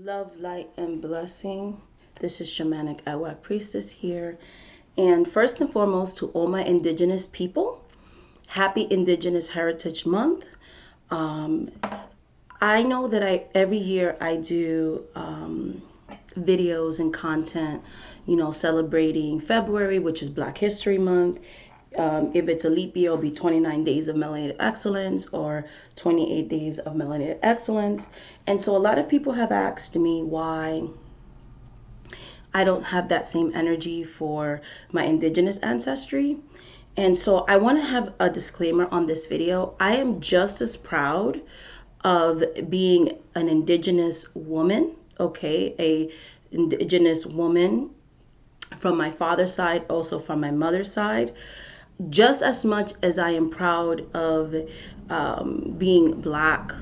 Love, light, and blessing. This is Shamanic Awak Priestess here. And first and foremost, to all my Indigenous people, happy Indigenous Heritage Month. Um, I know that every year I do videos and content, celebrating February, which is Black History Month. If it's a leap year, it'll be 29 days of melanated excellence or 28 days of melanated excellence. And so a lot of people have asked me why I don't have that same energy for my Indigenous ancestry. And so I want to have a disclaimer on this video. I am just as proud of being an Indigenous woman, okay, a Indigenous woman from my father's side, also from my mother's side, just as much as I am proud of being Black,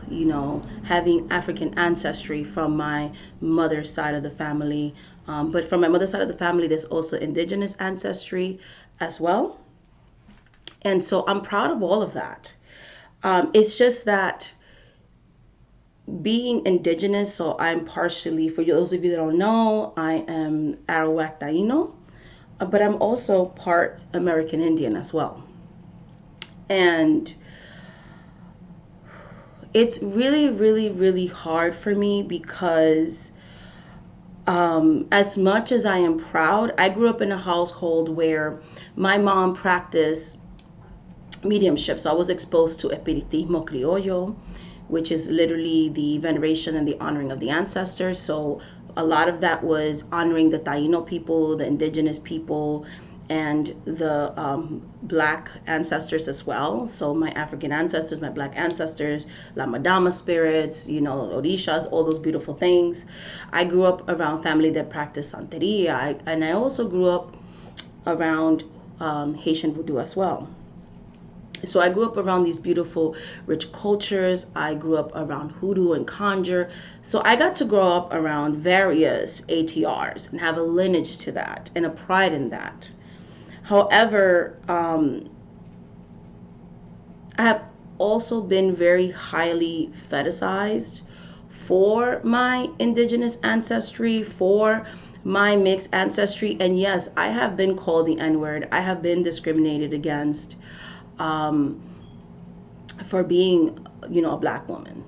having African ancestry from my mother's side of the family. But from my mother's side of the family, there's also Indigenous ancestry as well. And so I'm proud of all of that. It's just that being Indigenous, so I'm partially, for those of you that don't know, I am Arawak Taino, but I'm also part American Indian as well. And it's really, really, really hard for me because as much as I am proud, I grew up in a household where my mom practiced mediumship. So I was exposed to espiritismo criollo, which is literally the veneration and the honoring of the ancestors. So a lot of that was honoring the Taino people, the Indigenous people, and the Black ancestors as well. So my African ancestors, my Black ancestors, La Madama spirits, Orishas, all those beautiful things. I grew up around family that practiced Santeria, and I also grew up around Haitian voodoo as well. So I grew up around these beautiful, rich cultures. I grew up around hoodoo and conjure. So I got to grow up around various ATRs and have a lineage to that and a pride in that. However, I have also been very highly fetishized for my Indigenous ancestry, for my mixed ancestry. And yes, I have been called the N-word. I have been discriminated against for being, a Black woman.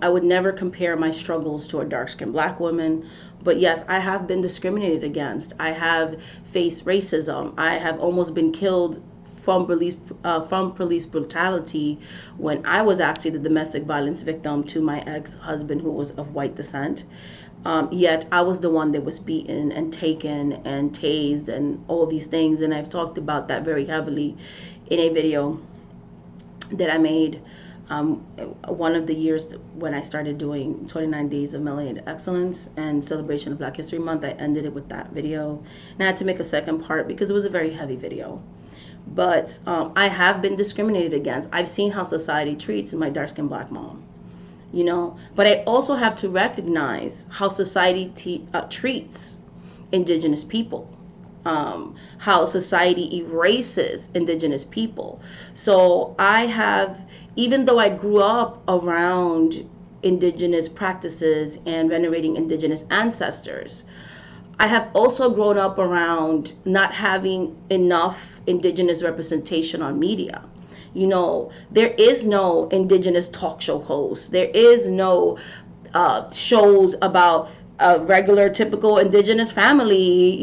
I would never compare my struggles to a dark-skinned Black woman, but yes, I have been discriminated against. I have faced racism. I have almost been killed from police brutality when I was actually the domestic violence victim to my ex-husband, who was of white descent. Yet I was the one that was beaten and taken and tased and all these things, and I've talked about that very heavily in a video that I made one of the years when I started doing 29 days of melanated excellence and celebration of Black History Month. I ended it with that video, and I had to make a second part because it was a very heavy video. But I have been discriminated against. I've seen how society treats my dark-skinned Black mom, but I also have to recognize how society treats Indigenous people. How society erases Indigenous people. So I have, even though I grew up around Indigenous practices and venerating Indigenous ancestors, I have also grown up around not having enough Indigenous representation on media. There is no Indigenous talk show host. There is no shows about a regular, typical Indigenous family,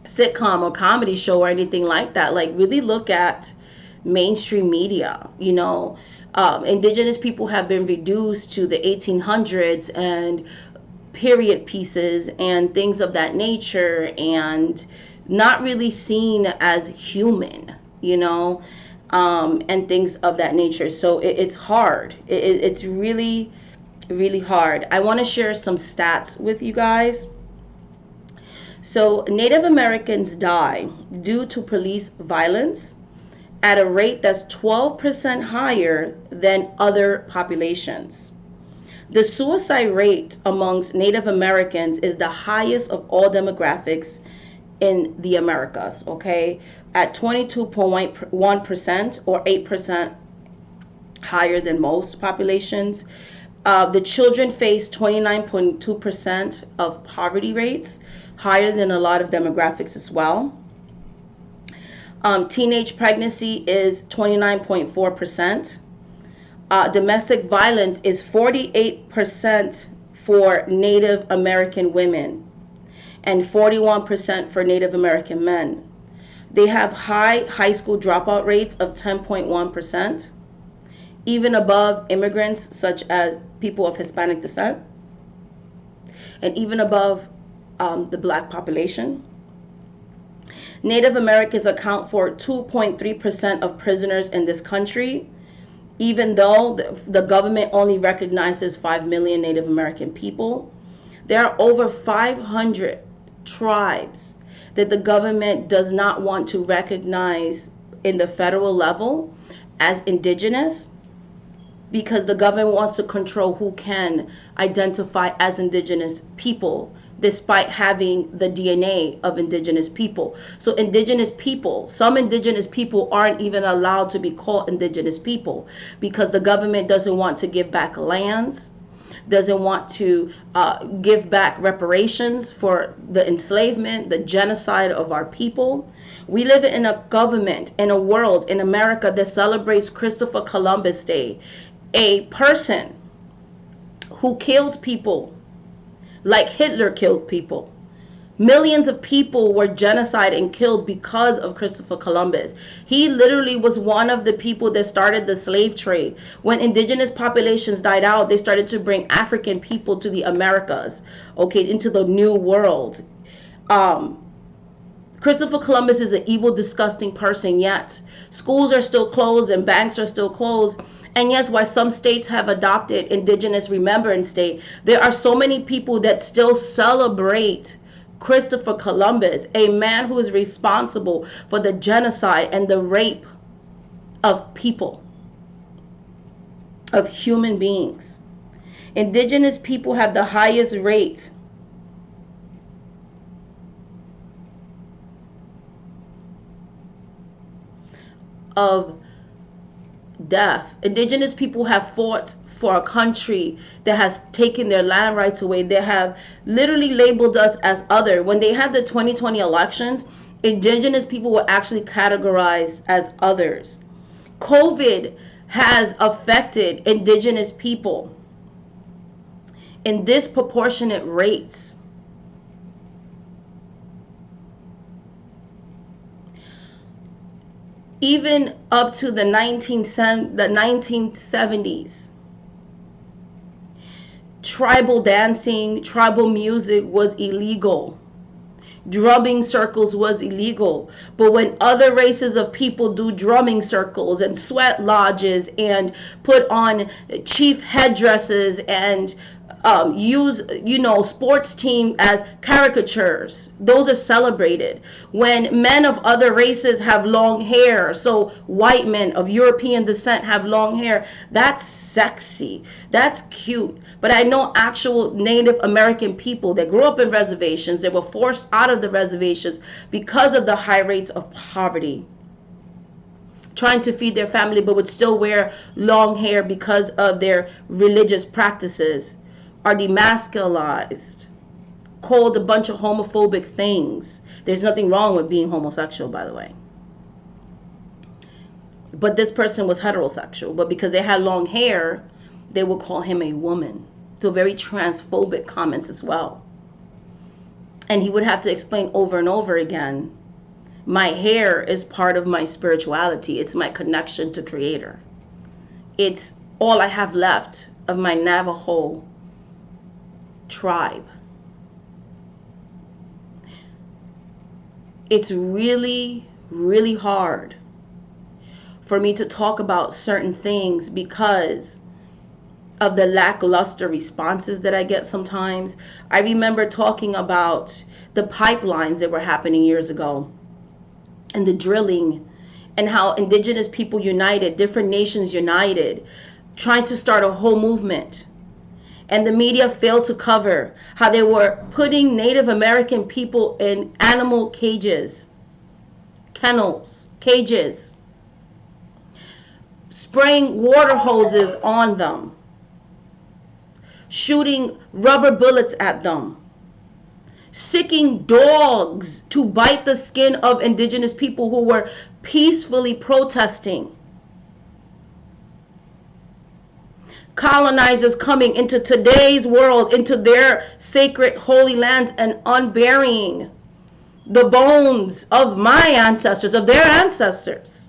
sitcom or comedy show or anything like that. Like, really look at mainstream media. Indigenous people have been reduced to the 1800s and period pieces and things of that nature, and not really seen as human, and things of that nature. So it's hard. It's really, really hard. I want to share some stats with you guys. So Native Americans die due to police violence at a rate that's 12% higher than other populations. The suicide rate amongst Native Americans is the highest of all demographics in the Americas, okay? At 22.1% or 8% higher than most populations. The children face 29.2% of poverty rates, higher than a lot of demographics as well. Teenage pregnancy is 29.4%. Domestic violence is 48% for Native American women and 41% for Native American men. They have high school dropout rates of 10.1%, even above immigrants such as people of Hispanic descent, and even above the black population. Native Americans account for 2.3% of prisoners in this country, even though the government only recognizes 5 million Native American people. There are over 500 tribes that the government does not want to recognize in the federal level as indigenous, because the government wants to control who can identify as indigenous people, despite having the DNA of indigenous people. So indigenous people, some indigenous people aren't even allowed to be called indigenous people, because the government doesn't want to give back lands, doesn't want to give back reparations for the enslavement, the genocide of our people. We live in a government, in a world, in America, that celebrates Christopher Columbus Day, a person who killed people like Hitler killed people. Millions of people were genocided and killed because of Christopher Columbus. He literally was one of the people that started the slave trade. When indigenous populations died out, they started to bring African people to the Americas, okay, into the new world. Christopher Columbus is an evil, disgusting person, yet schools are still closed and banks are still closed. And yes, while some states have adopted Indigenous Remembrance Day, there are so many people that still celebrate Christopher Columbus, a man who is responsible for the genocide and the rape of people, of human beings. Indigenous people have the highest rate of death. Indigenous people have fought for a country that has taken their land rights away. They have literally labeled us as other. When they had the 2020 elections, indigenous people were actually categorized as others. COVID has affected indigenous people in disproportionate rates. Even up to the 1970s, tribal dancing, tribal music was illegal. Drumming circles was illegal. But when other races of people do drumming circles and sweat lodges and put on chief headdresses and use, sports team as caricatures, those are celebrated. When men of other races have long hair, so white men of European descent have long hair, that's sexy, that's cute. But I know actual Native American people that grew up in reservations, that were forced out of the reservations because of the high rates of poverty, trying to feed their family, but would still wear long hair because of their religious practices, are demasculized, called a bunch of homophobic things. There's nothing wrong with being homosexual, by the way. But this person was heterosexual, but because they had long hair, they would call him a woman. So very transphobic comments as well. And he would have to explain over and over again, my hair is part of my spirituality. It's my connection to Creator. It's all I have left of my Navajo tribe. It's really, really hard for me to talk about certain things because of the lackluster responses that I get sometimes. I remember talking about the pipelines that were happening years ago and the drilling, and how indigenous people united, different nations united, trying to start a whole movement. And the media failed to cover how they were putting Native American people in animal cages, kennels, cages, spraying water hoses on them, shooting rubber bullets at them, sicking dogs to bite the skin of indigenous people who were peacefully protesting. Colonizers coming into today's world, into their sacred holy lands, and unburying the bones of my ancestors, of their ancestors.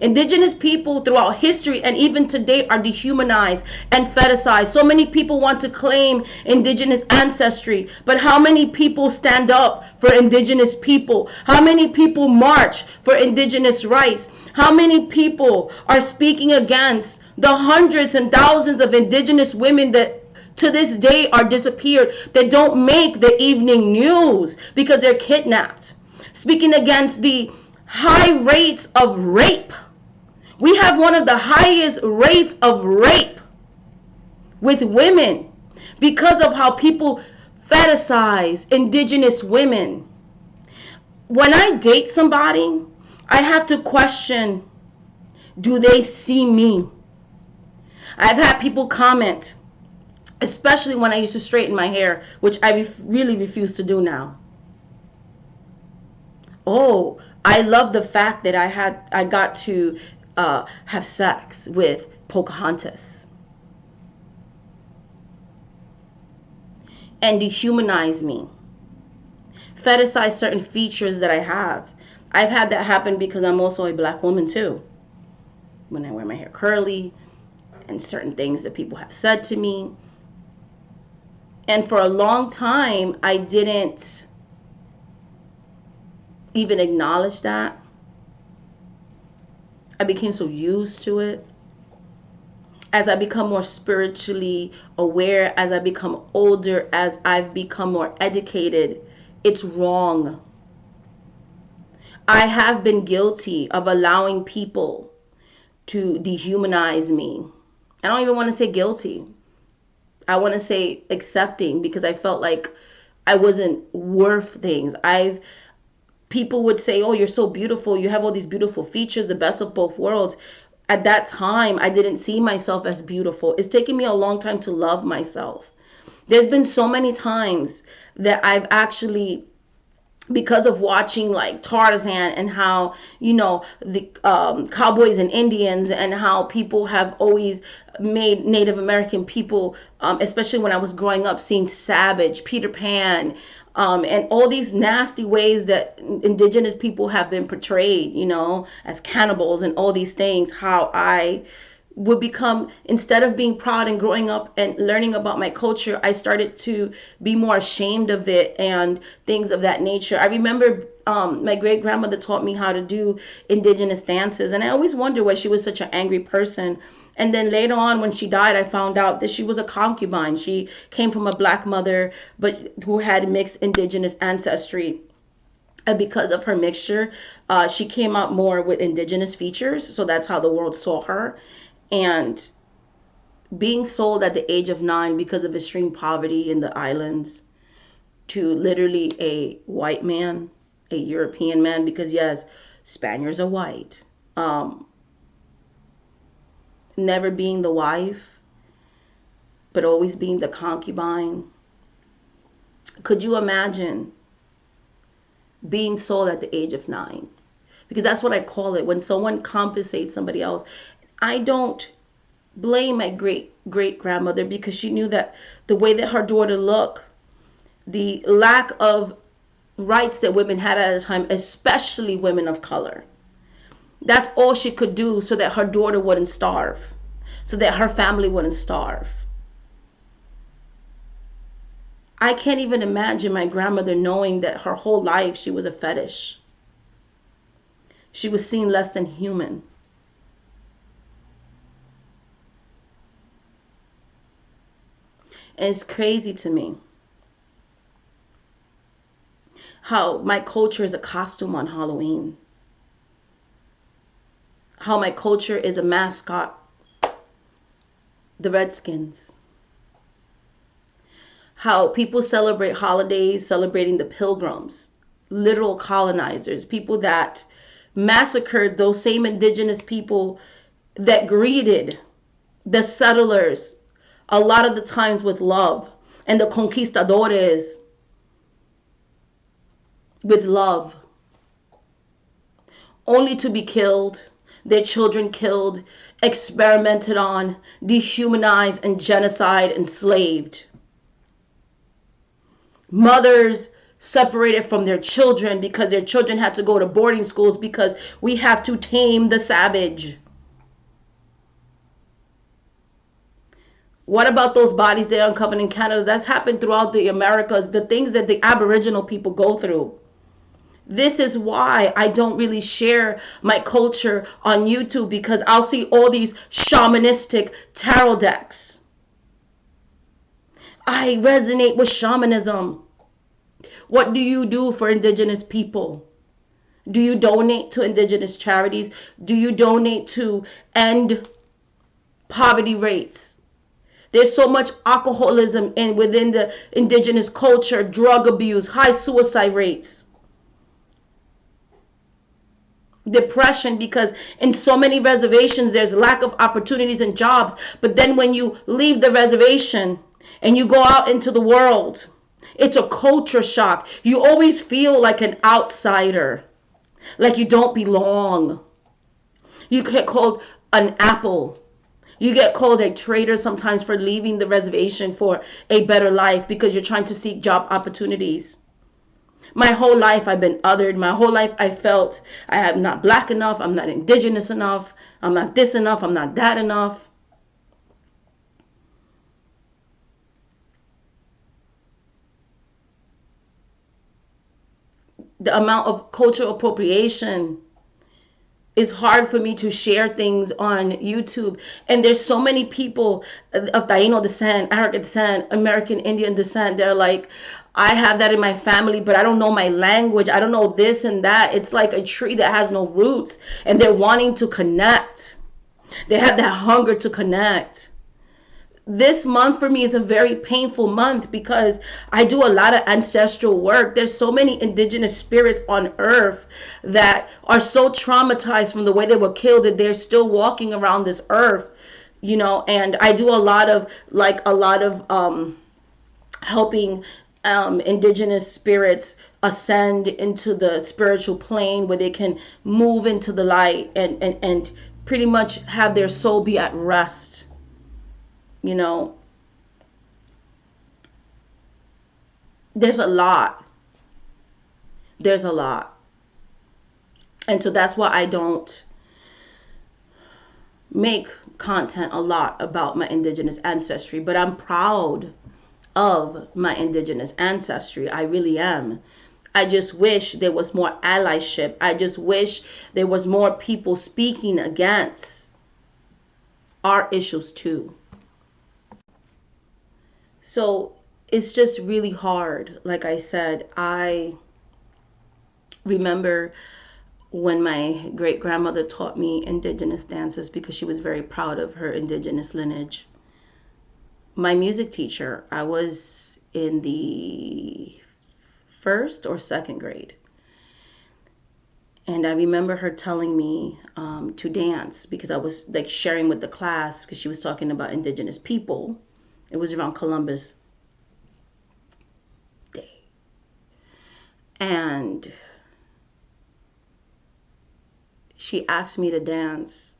Indigenous people throughout history and even today are dehumanized and fetishized. So many people want to claim indigenous ancestry, but how many people stand up for indigenous people? How many people march for indigenous rights? How many people are speaking against the hundreds and thousands of indigenous women that to this day are disappeared, that don't make the evening news because they're kidnapped? Speaking against the high rates of rape. We have one of the highest rates of rape with women because of how people fetishize indigenous women. When I date somebody, I have to question, do they see me? I've had people comment, especially when I used to straighten my hair, which I really refuse to do now. Oh, I love the fact that I got to have sex with Pocahontas, and dehumanize me, fetishize certain features that I have. I've had that happen because I'm also a black woman too. When I wear my hair curly, and certain things that people have said to me. And for a long time, I didn't even acknowledge that. I became so used to it. As I become more spiritually aware, as I become older, as I've become more educated, it's wrong. I have been guilty of allowing people to dehumanize me. I don't even want to say guilty. I want to say accepting, because I felt like I wasn't worth things. People would say, oh, you're so beautiful. You have all these beautiful features, the best of both worlds. At that time, I didn't see myself as beautiful. It's taken me a long time to love myself. There's been so many times that I've actually, because of watching like Tarzan and how, the cowboys and Indians, and how people have always made Native American people, especially when I was growing up, seeing Savage, Peter Pan, and all these nasty ways that indigenous people have been portrayed, as cannibals and all these things, how I would become, instead of being proud and growing up and learning about my culture, I started to be more ashamed of it and things of that nature. I remember my great grandmother taught me how to do indigenous dances, and I always wondered why she was such an angry person. And then later on, when she died, I found out that she was a concubine. She came from a black mother, but who had mixed indigenous ancestry. And because of her mixture, she came out more with indigenous features. So that's how the world saw her. And being sold at the age of 9 because of extreme poverty in the islands to literally a white man, a European man, because yes, Spaniards are white. Never being the wife, but always being the concubine. Could you imagine being sold at the age of 9? Because that's what I call it. When someone compensates somebody else. I don't blame my great grandmother, because she knew that the way that her daughter looked, the lack of rights that women had at the time, especially women of color, that's all she could do so that her daughter wouldn't starve, so that her family wouldn't starve. I can't even imagine my grandmother knowing that her whole life she was a fetish. She was seen less than human. And it's crazy to me how my culture is a costume on Halloween. How my culture is a mascot, the Redskins. How people celebrate holidays, celebrating the Pilgrims, literal colonizers, people that massacred those same indigenous people that greeted the settlers A lot of the times with love. And the conquistadores with love, only to be killed, their children killed, experimented on, dehumanized, and genocide, enslaved. Mothers separated from their children because their children had to go to boarding schools because we have to tame the savage. What about those bodies they uncovered in Canada? That's happened throughout the Americas, the things that the Aboriginal people go through. This is why I don't really share my culture on YouTube, because I'll see all these shamanistic tarot decks. I resonate with shamanism. What do you do for Indigenous people? Do you donate to Indigenous charities? Do you donate to end poverty rates? There's so much alcoholism within the Indigenous culture, drug abuse, high suicide rates, depression, because in so many reservations there's lack of opportunities and jobs. But then when you leave the reservation and you go out into the world, it's a culture shock. You always feel like an outsider, like you don't belong. You get called an apple. You get called a traitor sometimes for leaving the reservation for a better life because you're trying to seek job opportunities. My whole life I've been othered. My whole life I felt I am not black enough. I'm not indigenous enough. I'm not this enough. I'm not that enough. The amount of cultural appropriation is hard for me to share things on YouTube. And there's so many people of Taino descent, African descent, American Indian descent. They're like, I have that in my family, but I don't know my language. I don't know this and that. It's like a tree that has no roots, and they're wanting to connect. They have that hunger to connect. This month for me is a very painful month because I do a lot of ancestral work. There's so many indigenous spirits on earth that are so traumatized from the way they were killed that they're still walking around this earth, and I do a lot of helping indigenous spirits ascend into the spiritual plane where they can move into the light and pretty much have their soul be at rest. There's a lot. There's a lot. And so that's why I don't make content a lot about my indigenous ancestry, but I'm proud of my indigenous ancestry. I really am. I just wish there was more allyship. I just wish there was more people speaking against our issues too. So it's just really hard. Like I said, I remember when my great grandmother taught me indigenous dances because she was very proud of her indigenous lineage. My music teacher, I was in the first or second grade. And I remember her telling me to dance because I was like sharing with the class because she was talking about indigenous people. It was around Columbus Day. And she asked me to dance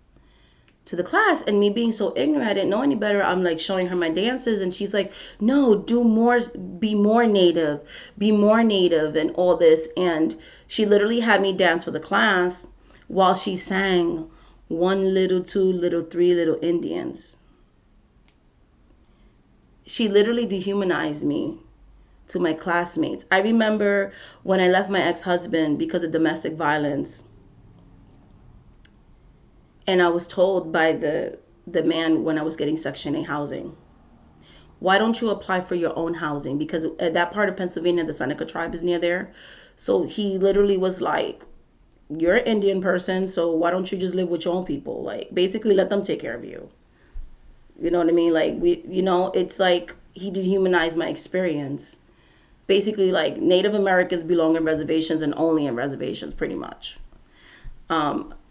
to the class, and me being so ignorant, I didn't know any better. I'm like showing her my dances, and she's like, no, do more, be more native, and all this. And she literally had me dance for the class while she sang One Little, Two Little, Three Little Indians. She literally dehumanized me to my classmates. I remember when I left my ex-husband because of domestic violence, and I was told by the man when I was getting Section 8 housing, why don't you apply for your own housing? Because at that part of Pennsylvania, the Seneca tribe is near there. So he literally was like, you're an Indian person, so why don't you just live with your own people? Like, basically let them take care of you. You know what I mean? Like, it's like he dehumanized my experience. Basically, like, Native Americans belong in reservations and only in reservations, pretty much.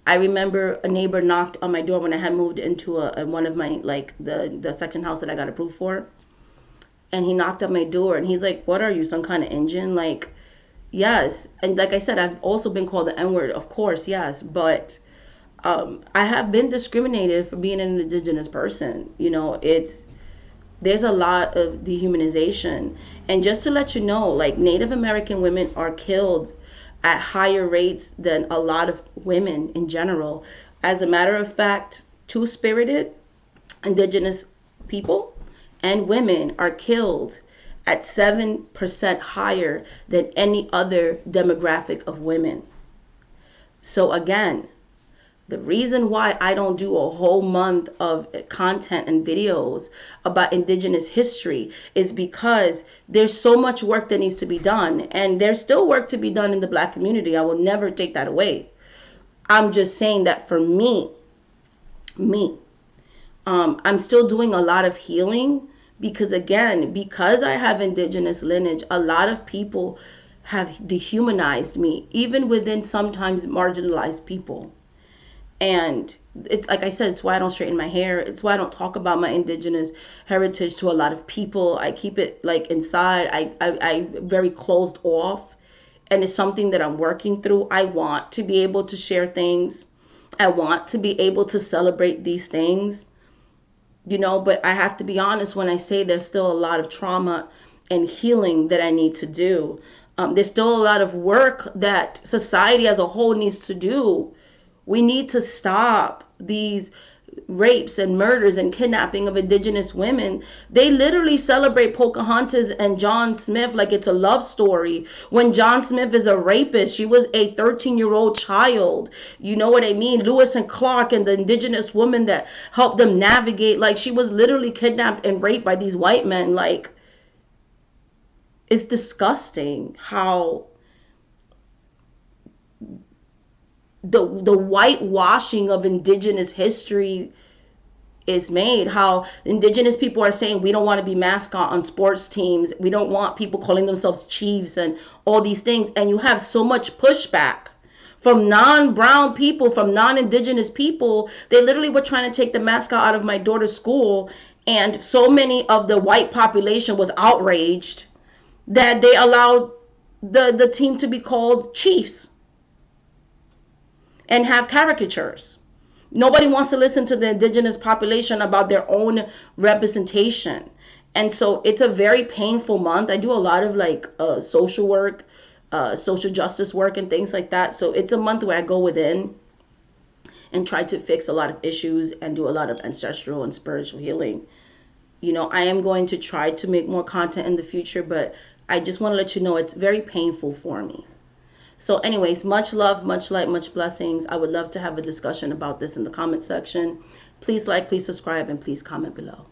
I remember a neighbor knocked on my door when I had moved into one of my, like, the section house that I got approved for. And he knocked on my door and he's like, "What are you, some kind of Indian?" Like, yes. And like I said, I've also been called the N word, of course, yes. But I have been discriminated for being an Indigenous person. There's a lot of dehumanization. And just to let you know, like, Native American women are killed at higher rates than a lot of women in general. As a matter of fact, two-spirited Indigenous people and women are killed at 7% higher than any other demographic of women. So again, the reason why I don't do a whole month of content and videos about Indigenous history is because there's so much work that needs to be done. And there's still work to be done in the Black community. I will never take that away. I'm just saying that for me, I'm still doing a lot of healing because, again, because I have Indigenous lineage, a lot of people have dehumanized me, even within sometimes marginalized people. And it's like I said, it's why I don't straighten my hair. It's why I don't talk about my Indigenous heritage to a lot of people. I keep it like inside. I very closed off. And it's something that I'm working through. I want to be able to share things. I want to be able to celebrate these things, but I have to be honest when I say there's still a lot of trauma and healing that I need to do. There's still a lot of work that society as a whole needs to do. We need to stop these rapes and murders and kidnapping of Indigenous women. They literally celebrate Pocahontas and John Smith like it's a love story, when John Smith is a rapist. She was a 13-year-old child. You know what I mean? Lewis and Clark and the Indigenous woman that helped them navigate, like, she was literally kidnapped and raped by these white men. Like, it's disgusting how the whitewashing of Indigenous history is made. How Indigenous people are saying we don't want to be mascot on sports teams. We don't want people calling themselves chiefs and all these things. And you have so much pushback from non-brown people, from non-Indigenous people. They literally were trying to take the mascot out of my daughter's school. And so many of the white population was outraged that they allowed the team to be called Chiefs and have caricatures. Nobody wants to listen to the Indigenous population about their own representation. And so it's a very painful month. I do a lot of social work, social justice work and things like that. So it's a month where I go within and try to fix a lot of issues and do a lot of ancestral and spiritual healing. I am going to try to make more content in the future, but I just want to let you know it's very painful for me. So anyways, much love, much light, much blessings. I would love to have a discussion about this in the comment section. Please like, please subscribe, and please comment below.